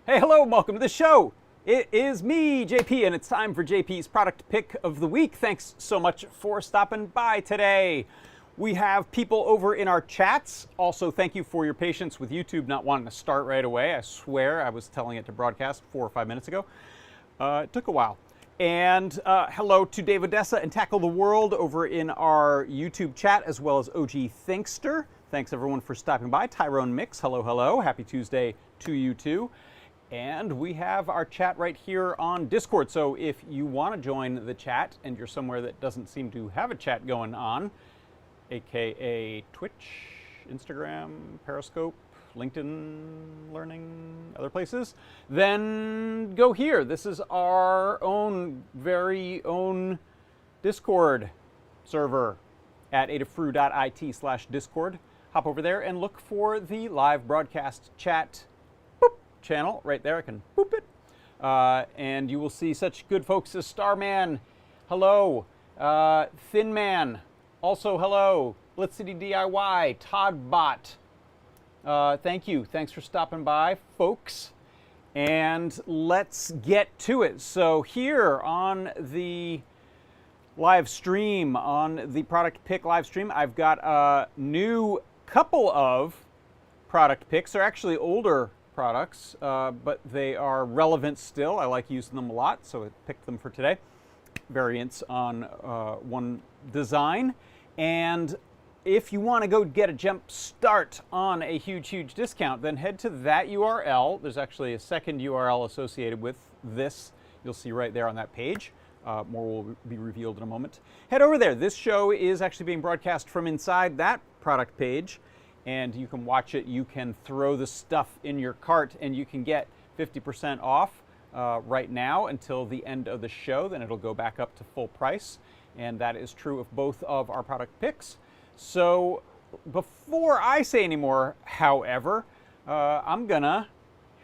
Hey, hello, welcome to the show. It is me, JP, and it's time for JP's product pick of the week. Thanks so much for stopping by today. We have people over in our chats. Also, thank you for your patience with YouTube not wanting to start right away. I swear I was telling it to broadcast 4 or 5 minutes ago. It took a while. And hello to Dave Odessa and Tackle the World over in our YouTube chat, as well as OG Thinkster. Thanks everyone for stopping by. Tyrone Mix, hello, hello. Happy Tuesday to you too. And we have our chat right here on Discord. So if you want to join the chat and you're somewhere that doesn't seem to have a chat going on, aka Twitch, Instagram, Periscope, LinkedIn Learning, other places, then go here. This is our own, very own Discord server at adafruit.it/Discord. Hop over there and look for the live broadcast chat channel right there. I can boop it. And you will see such good folks as Starman, hello, Thin Man, also hello, Blitz City DIY, Toddbot. Thank you. Thanks for stopping by, folks. And let's get to it. So here on the live stream, on the product pick live stream, I've got a new couple of product picks. They're actually older products, but they are relevant still. I like using them a lot, so I picked them for today. Variants on one design. And if you want to go get a jump start on a huge discount, then head to that URL. There's actually a second URL associated with this. You'll see right there on that page. More will be revealed in a moment. Head over there. This show is actually being broadcast from inside that product page, and you can watch it. You can throw the stuff in your cart, and you can get 50% off right now until the end of the show. Then it'll go back up to full price, and that is true of both of our product picks. So before I say any more, however, I'm gonna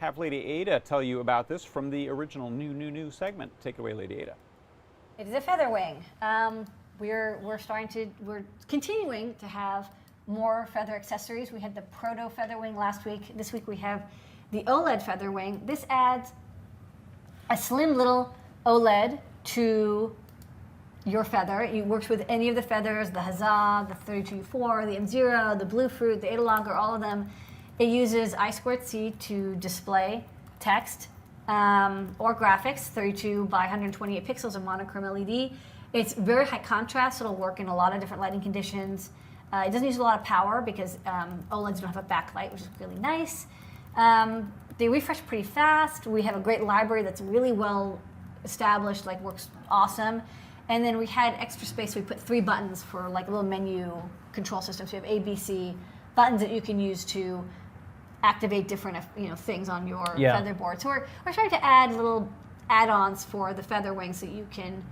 have Lady Ada tell you about this from the original new segment. Take it away, Lady Ada. It is a FeatherWing. We're continuing to have more feather accessories. We had the Proto FeatherWing last week. This week we have the OLED FeatherWing. This adds a slim little OLED to your feather. It works with any of the feathers, the Huzzah, the 32U4, the M0, the Bluefruit, the Adalogger, all of them. It uses I2C to display text or graphics, 32 by 128 pixels of monochrome LED. It's very high contrast. It'll work in a lot of different lighting conditions. It doesn't use a lot of power because OLEDs don't have a backlight, which is really nice. They refresh pretty fast. We have a great library that's really well established, like works awesome. And then we had extra space. We put 3 buttons for like a little menu control system. So we have A, B, C buttons that you can use to activate different things on your feather board. So we're trying to add little add-ons for the FeatherWing so you can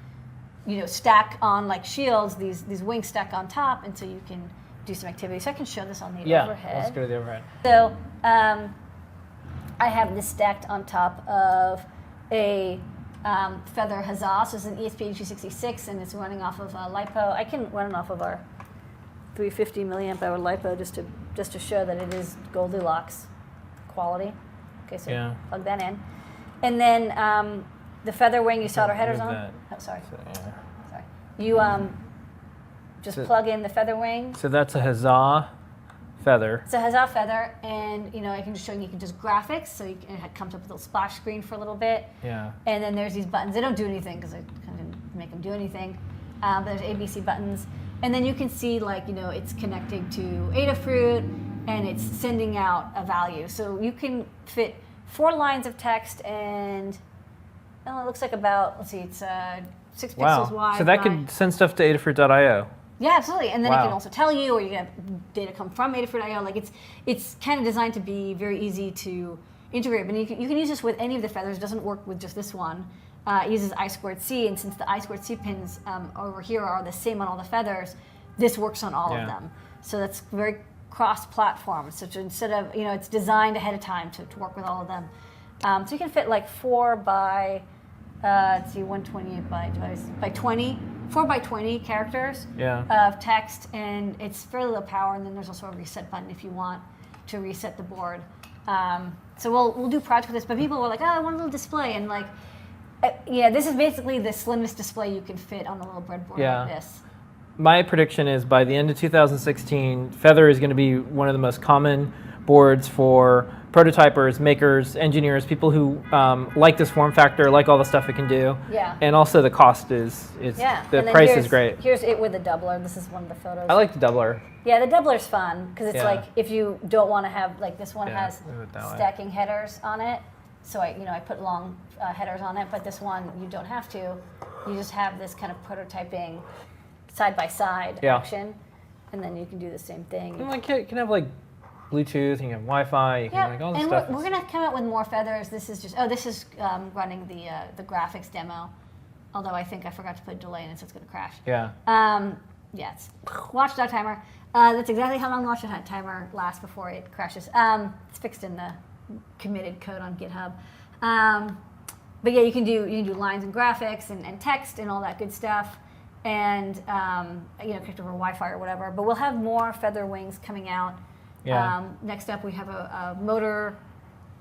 stack on like shields. These wings stack on top, and so you can do some activity. So I can show this on the overhead. Let's go to the overhead. So I have this stacked on top of a Feather Huzzah. So it's an ESP8266, and it's running off of LiPo. I can run it off of our 350 milliamp hour LiPo just to show that it is Goldilocks quality. Okay, so plug that in, and then the FeatherWing you solder headers on. Oh, sorry. Sorry. You just plug in the FeatherWing. So that's a Huzzah feather. It's a Huzzah feather, and I can just show you can just graphics. So it comes up with a little splash screen for a little bit. Yeah. And then there's these buttons. They don't do anything because I kind of didn't make them do anything. But there's ABC buttons, and then you can see it's connecting to Adafruit, and it's sending out a value. So you can fit 4 lines of text, and it looks like about it's 6 pixels wide. So that could send stuff to Adafruit.io. Yeah, absolutely. And then it can also tell you, or you can have data come from Adafruit.io. Like it's kind of designed to be very easy to integrate. But you can use this with any of the feathers. It doesn't work with just this one. It uses I2C, and since the I2C pins over here are the same on all the feathers, this works on all of them. So that's very cross-platform. So instead of it's designed ahead of time to work with all of them. So you can fit like 4 by 128 by 20. 4 by 20 characters of text, and it's fairly low power. And then there's also a reset button if you want to reset the board. So we'll do projects with this, but people were like, oh, I want a little display, and like, yeah, this is basically the slimmest display you can fit on a little breadboard like this. My prediction is by the end of 2016, Feather is going to be one of the most common boards for prototypers, makers, engineers, people who like this form factor, like all the stuff it can do. Yeah. And also the cost is the price is great. Here's it with the doubler. This is one of the photos. I like the doubler. Yeah, the doubler's fun because it's Yeah. like if you don't want to have like this one Yeah, has move it that way. stacking headers on it, so I put long headers on it, but this one you don't have to. You just have this kind of prototyping side by side action, and then you can do the same thing. And like you can have like Bluetooth, you can have Wi-Fi, you can like all this and stuff. we're gonna come out with more feathers. This is just running the graphics demo. Although I think I forgot to put a delay in it, so it's gonna crash. Yeah. Yeah, it's watchdog timer. That's exactly how long the watchdog timer lasts before it crashes. It's fixed in the committed code on GitHub. But yeah, you can do lines and graphics and text and all that good stuff, and connect over Wi-Fi or whatever. But we'll have more feather wings coming out. Yeah. Next up, we have a motor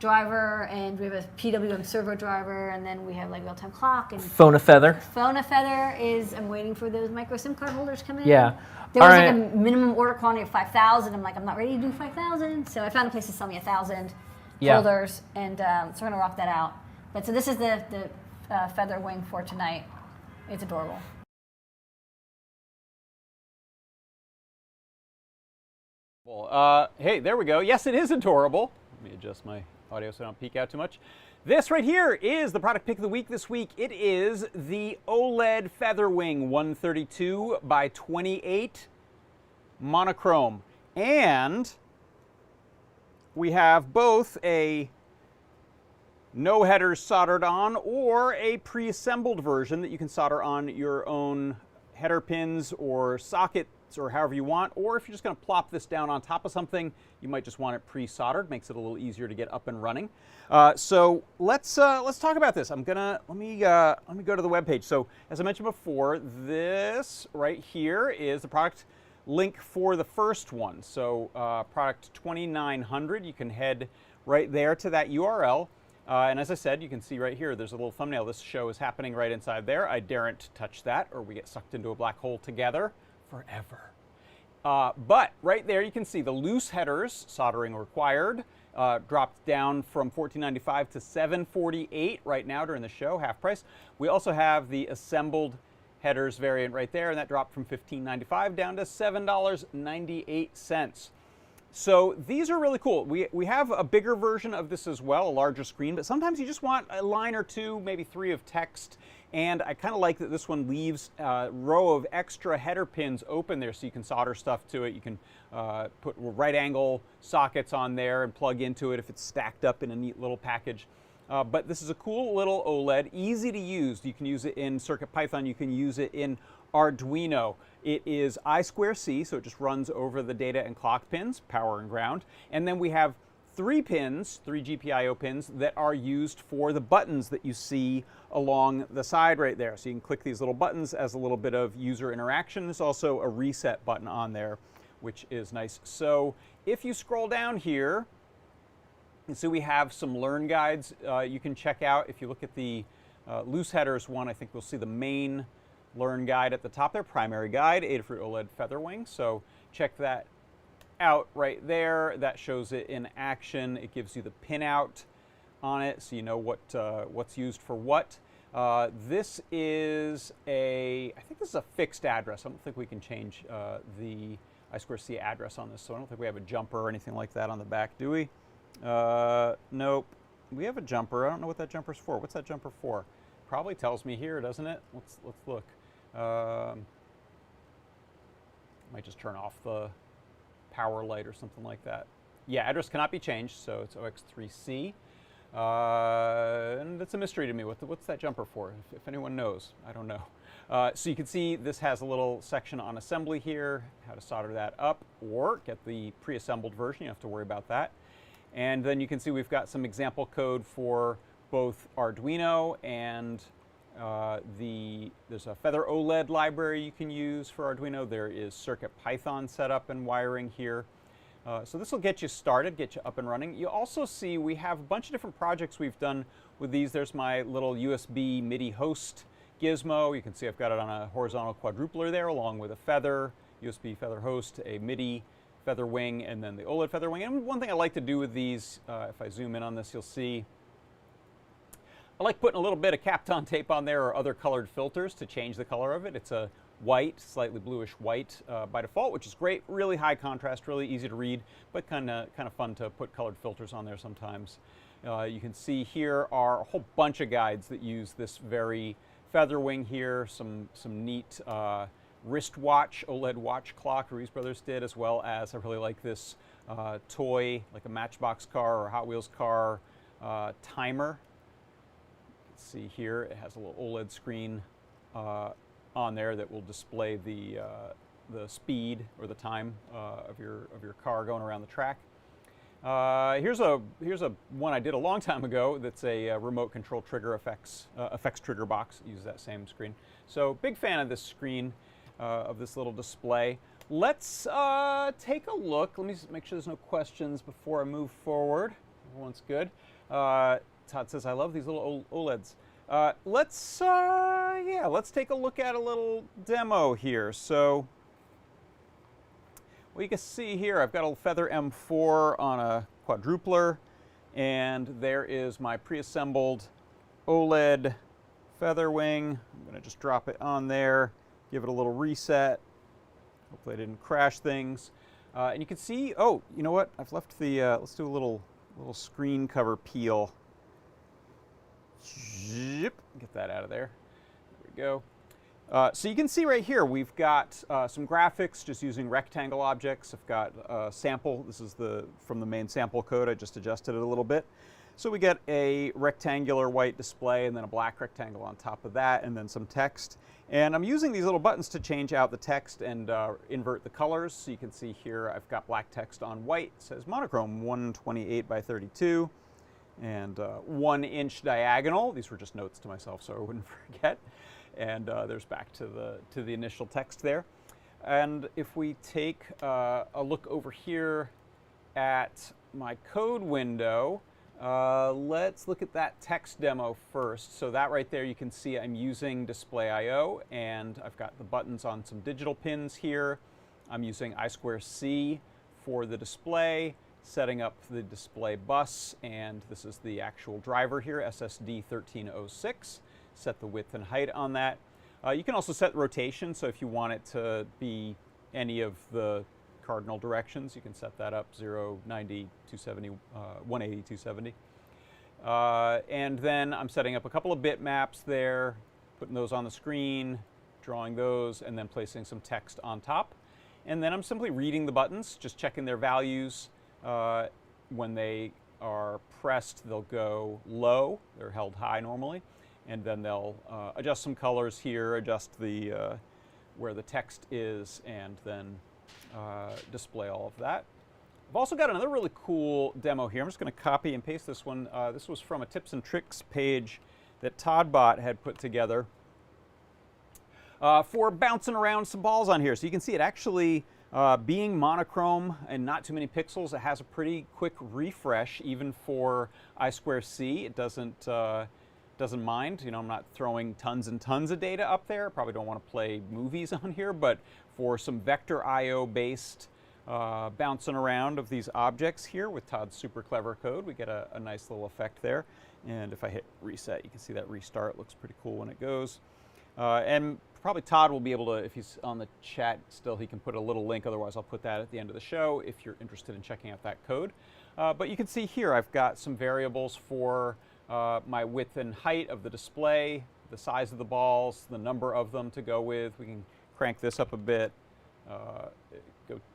driver, and we have a PWM servo driver, and then we have like real-time clock and Phone a Feather. phone. A feather is. I'm waiting for those micro SIM card holders to come in. Yeah. There was All like a minimum order quantity of 5,000. I'm like, I'm not ready to do 5,000, so I found a place to sell me 1,000 holders, and so we're gonna rock that out. But so this is the feather wing for tonight. It's adorable. Well, hey, there we go. Yes, it is adorable. Let me adjust my audio so I don't peek out too much. This right here is the product pick of the week this week. It is the OLED FeatherWing 132 by 28 monochrome. And we have both a no headers soldered on or a pre-assembled version that you can solder on your own header pins or sockets or however you want, or if you're just going to plop this down on top of something, you might just want it pre-soldered. Makes it a little easier to get up and running. So let's talk about this. Let me go to the webpage. So as I mentioned before, this right here is the product link for the first one. So product 2900. You can head right there to that URL. And as I said, you can see right here, there's a little thumbnail. This show is happening right inside there. I daren't touch that, or we get sucked into a black hole together forever. But right there, you can see the loose headers, soldering required, dropped down from $14.95 to $7.48 right now during the show, half price. We also have the assembled headers variant right there, and that dropped from $15.95 down to $7.98. So these are really cool. We have a bigger version of this as well, a larger screen, but sometimes you just want a line or two, maybe three of text. And I kind of like that this one leaves a row of extra header pins open there so you can solder stuff to it. You can put right angle sockets on there and plug into it if it's stacked up in a neat little package. But this is a cool little OLED, easy to use. You can use it in CircuitPython, you can use it in Arduino. It is I2C, so it just runs over the data and clock pins, power and ground. And then we have three pins, three GPIO pins, that are used for the buttons that you see along the side right there. So you can click these little buttons as a little bit of user interaction. There's also a reset button on there, which is nice. So if you scroll down here, and so we have some learn guides you can check out. If you look at the loose headers one, I think we'll see the main learn guide at the top there, primary guide, Adafruit OLED FeatherWing. So check that out right there. That shows it in action. It gives you the pinout on it, so you know what's used for what. This is I think this is a fixed address. I don't think we can change the I2C address on this, so I don't think we have a jumper or anything like that on the back, do we? Nope. We have a jumper. I don't know what that jumper's for. What's that jumper for? Probably tells me here, doesn't it? Let's look. Might just turn off the power light or something like that. Yeah, address cannot be changed, so it's OX3C. And it's a mystery to me. What's that jumper for? If anyone knows, I don't know. So you can see this has a little section on assembly here, how to solder that up or get the pre-assembled version. You don't have to worry about that. And then you can see we've got some example code for both Arduino and there's a Feather OLED library you can use for Arduino. There is CircuitPython setup and wiring here. So this will get you started, get you up and running. You also see we have a bunch of different projects we've done with these. There's my little USB MIDI host gizmo. You can see I've got it on a horizontal quadrupler there, along with a Feather, USB Feather host, a MIDI FeatherWing, and then the OLED FeatherWing. And one thing I like to do with these, if I zoom in on this, you'll see I like putting a little bit of Kapton tape on there or other colored filters to change the color of it. It's a white, slightly bluish white by default, which is great. Really high contrast, really easy to read, but kind of fun to put colored filters on there sometimes. You can see here are a whole bunch of guides that use this very FeatherWing here. Some neat wristwatch, OLED watch clock Ruiz Brothers did, as well as I really like this toy, like a Matchbox car or Hot Wheels car timer. See here, it has a little OLED screen on there that will display the speed or the time of your car going around the track. Here's a one I did a long time ago. That's a remote control trigger effects trigger box. It uses that same screen. So big fan of this screen, of this little display. Let's take a look. Let me just make sure there's no questions before I move forward. Everyone's good. Todd says, I love these little OLEDs. Let's take a look at a little demo here. So, well, you can see here, I've got a Feather M4 on a quadrupler, and there is my pre-assembled OLED FeatherWing. I'm going to just drop it on there, give it a little reset. Hopefully I didn't crash things. And you can see, oh, you know what? I've left the, let's do a little screen cover peel. Get that out of there. There we go. So you can see right here, we've got some graphics just using rectangle objects. I've got a sample. This is from the main sample code. I just adjusted it a little bit. So we get a rectangular white display and then a black rectangle on top of that, and then some text. And I'm using these little buttons to change out the text and invert the colors. So you can see here, I've got black text on white. It says monochrome 128 by 32. And 1 inch diagonal. These were just notes to myself so I wouldn't forget. And there's back to the initial text there. And if we take a look over here at my code window, let's look at that text demo first. So that right there, you can see I'm using Display I/O, and I've got the buttons on some digital pins here. I'm using I2C for the display, setting up the display bus, and this is the actual driver here, SSD 1306. Set the width and height on that. You can also set rotation, so if you want it to be any of the cardinal directions, you can set that up, 0, 90, 270, 180, 270. And then I'm setting up a couple of bitmaps there, putting those on the screen, drawing those, and then placing some text on top. And then I'm simply reading the buttons, just checking their values. When they are pressed, they'll go low. They're held high normally. And then they'll adjust some colors here, adjust the where the text is, and then display all of that. I've also got another really cool demo here. I'm just going to copy and paste this one. This was from a tips and tricks page that ToddBot had put together for bouncing around some balls on here. So you can see it actually being monochrome and not too many pixels, it has a pretty quick refresh even for I2C. It doesn't mind. You know, I'm not throwing tons and tons of data up there. Probably don't want to play movies on here, but for some vector I/O based bouncing around of these objects here with Todd's super clever code, we get a nice little effect there. And if I hit reset, you can see that restart looks pretty cool when it goes. And probably Todd will be able to, if he's on the chat still, he can put a little link. Otherwise, I'll put that at the end of the show if you're interested in checking out that code. But you can see here, I've got some variables for my width and height of the display, the size of the balls, the number of them to go with. We can crank this up a bit.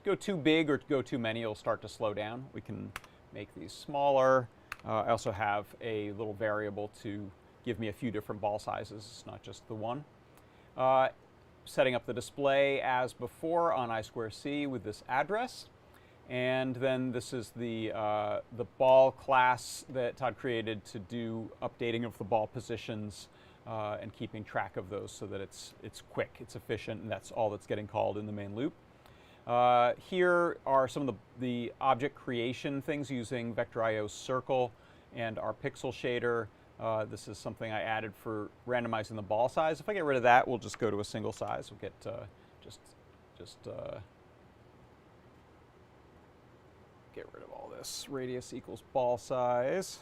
Go too big or go too many, it'll start to slow down. We can make these smaller. I also have a little variable to give me a few different ball sizes. It's not just the one. Setting up the display as before on I2C with this address. And then this is the ball class that Todd created to do updating of the ball positions and keeping track of those so that it's quick, it's efficient, and that's all that's getting called in the main loop. Here are some of the object creation things using Vector.io Circle and our pixel shader. This is something I added for randomizing the ball size. If I get rid of that, we'll just go to a single size. We'll get get rid of all this. Radius equals ball size.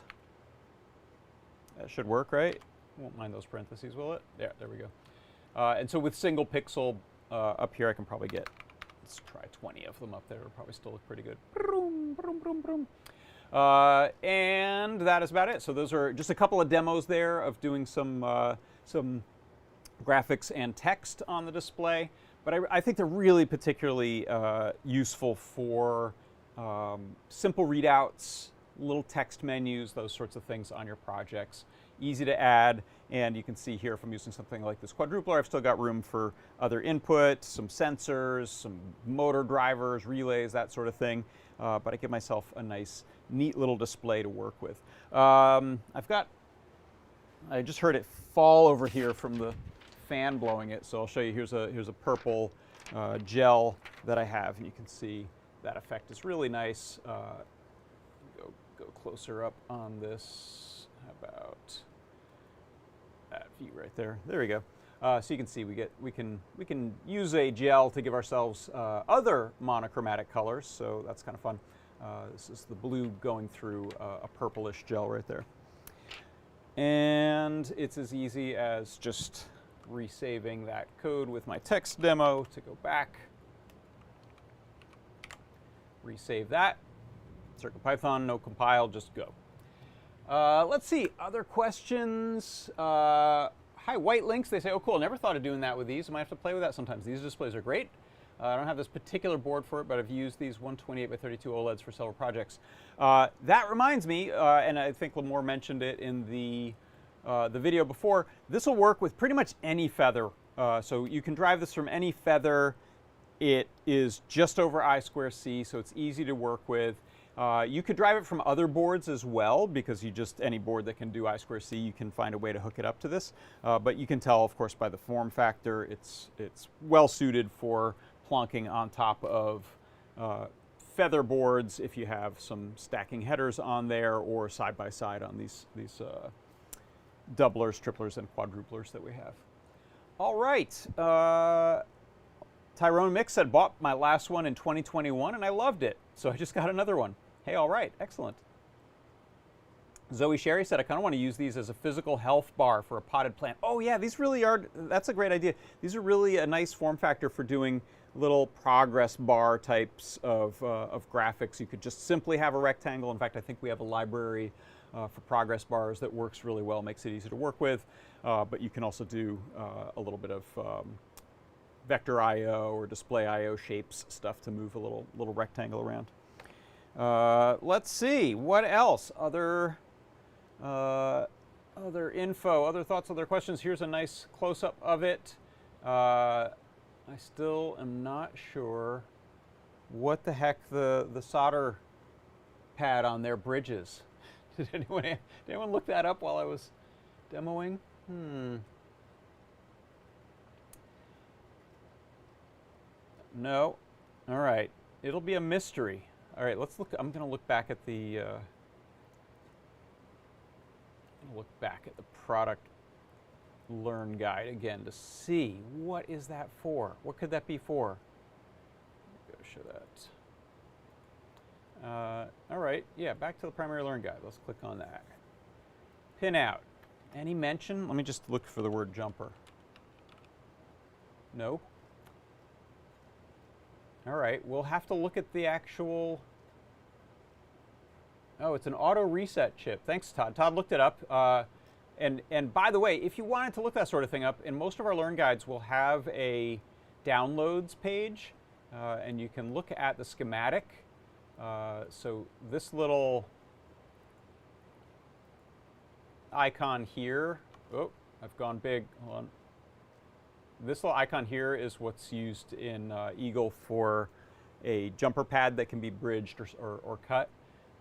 That should work, right? Won't mind those parentheses, will it? There we go. And so with single pixel up here, I can probably get, let's try 20 of them up there. It'll probably still look pretty good. And that is about it. So those are just a couple of demos there of doing some graphics and text on the display. But I think they're really particularly useful for simple readouts, little text menus, those sorts of things on your projects. Easy to add, and you can see here if I'm using something like this quadrupler, I've still got room for other input, some sensors, some motor drivers, relays, that sort of thing. But I give myself a nice, neat little display to work with. I just heard it fall over here from the fan blowing it, so I'll show you. Here's a purple gel that I have, and you can see that effect is really nice. Go closer up on this. How about that view right there? There we go. So you can see we can use a gel to give ourselves other monochromatic colors. So that's kind of fun. This is the blue going through a purplish gel right there. And it's as easy as just resaving that code with my text demo to go back. Resave that. CircuitPython, no compile, just go. Let's see, other questions. Hi, White Links. They say, oh, cool, never thought of doing that with these. I might have to play with that sometimes. These displays are great. I don't have this particular board for it, but I've used these 128x32 OLEDs for several projects. That reminds me, and I think Lamore mentioned it in the video before, this will work with pretty much any Feather. So you can drive this from any Feather. It is just over I2C, so it's easy to work with. You could drive it from other boards as well, because any board that can do I2C, you can find a way to hook it up to this. But you can tell, of course, by the form factor, it's well suited for plonking on top of Feather boards if you have some stacking headers on there, or side by side on these doublers, triplers, and quadruplers that we have. All right. Tyrone Mix said, bought my last one in 2021 and I loved it, so I just got another one. Hey, all right, excellent. Zoe Sherry said, I kind of want to use these as a physical health bar for a potted plant. Oh yeah, these really are, that's a great idea. These are really a nice form factor for doing little progress bar types of graphics. You could just simply have a rectangle. In fact, I think we have a library for progress bars that works really well, makes it easy to work with. But you can also do a little bit of Vector I/O or display I/O shapes stuff to move a little rectangle around. Let's see, what else? Other info, other thoughts, other questions. Here's a nice close-up of it. I still am not sure what the heck the solder pad on their bridge is. Did anyone look that up while I was demoing? No. All right. It'll be a mystery. All right. Let's look. I'm going to look back at the product learn guide again to see what is that for. What could that be for? Go show that. All right. Yeah. Back to the primary learn guide. Let's click on that. Pinout. Any mention? Let me just look for the word jumper. No. All right, we'll have to look at the actual, oh, it's an auto reset chip. Thanks, Todd. Todd looked it up. And by the way, if you wanted to look that sort of thing up, in most of our Learn Guides, we'll have a downloads page, and you can look at the schematic. So this little icon here, oh, I've gone big, hold on. This little icon here is what's used in Eagle for a jumper pad that can be bridged or cut.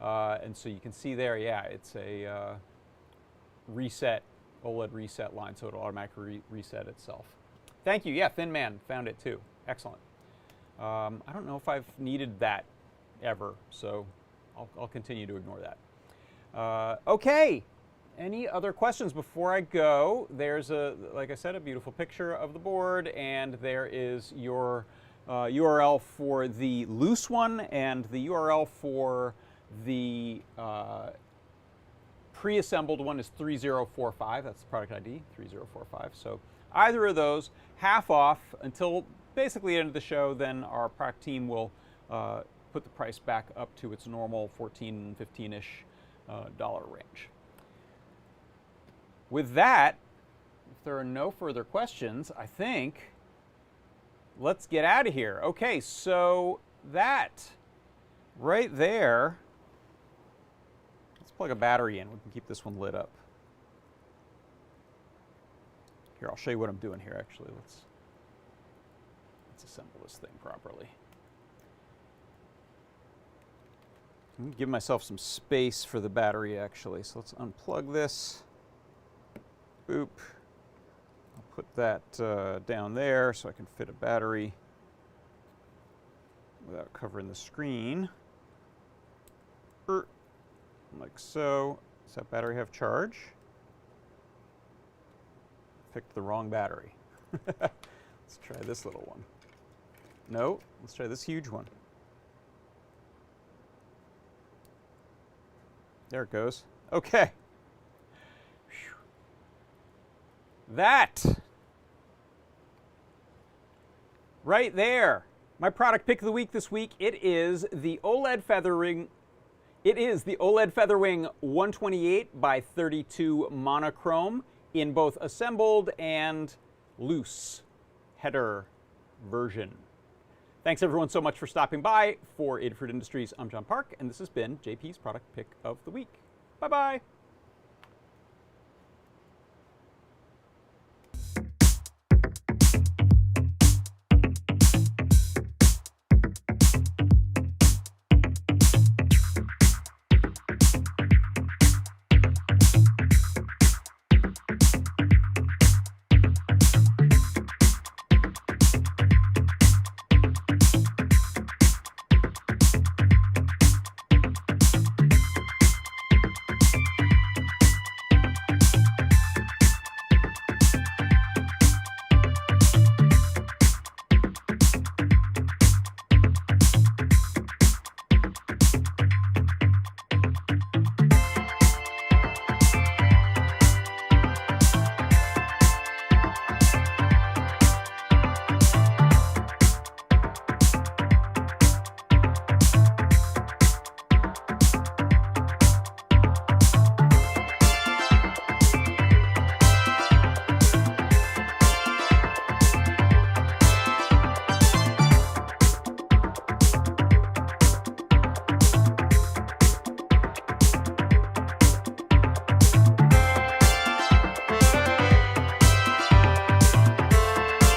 And so you can see there, yeah, it's a reset, OLED reset line, so it'll automatically reset itself. Thank you. Yeah, Thin Man found it too. Excellent. I don't know if I've needed that ever, so I'll continue to ignore that. Okay, any other questions before I go? There's like I said, a beautiful picture of the board, and there is your URL for the loose one and the URL for the pre-assembled one is 3045. That's the product ID, 3045. So either of those, half off until basically the end of the show. Then our product team will put the price back up to its normal $14, $15-ish range. With that, if there are no further questions, I think let's get out of here. Okay, so that right there, let's plug a battery in. We can keep this one lit up. Here, I'll show you what I'm doing here, actually. Let's assemble this thing properly. I'm going to give myself some space for the battery, actually. So let's unplug this. Boop. I'll put that down there so I can fit a battery without covering the screen. Like so. Does that battery have charge? Picked the wrong battery. Let's try this little one. No, let's try this huge one. There it goes. Okay. Whew. That right there, my product pick of the week this week, it is the OLED FeatherWing. It is the OLED FeatherWing 128 by 32 monochrome in both assembled and loose header version. Thanks everyone so much for stopping by. For Adafruit Industries, I'm John Park, and this has been JP's product pick of the week. Bye-bye.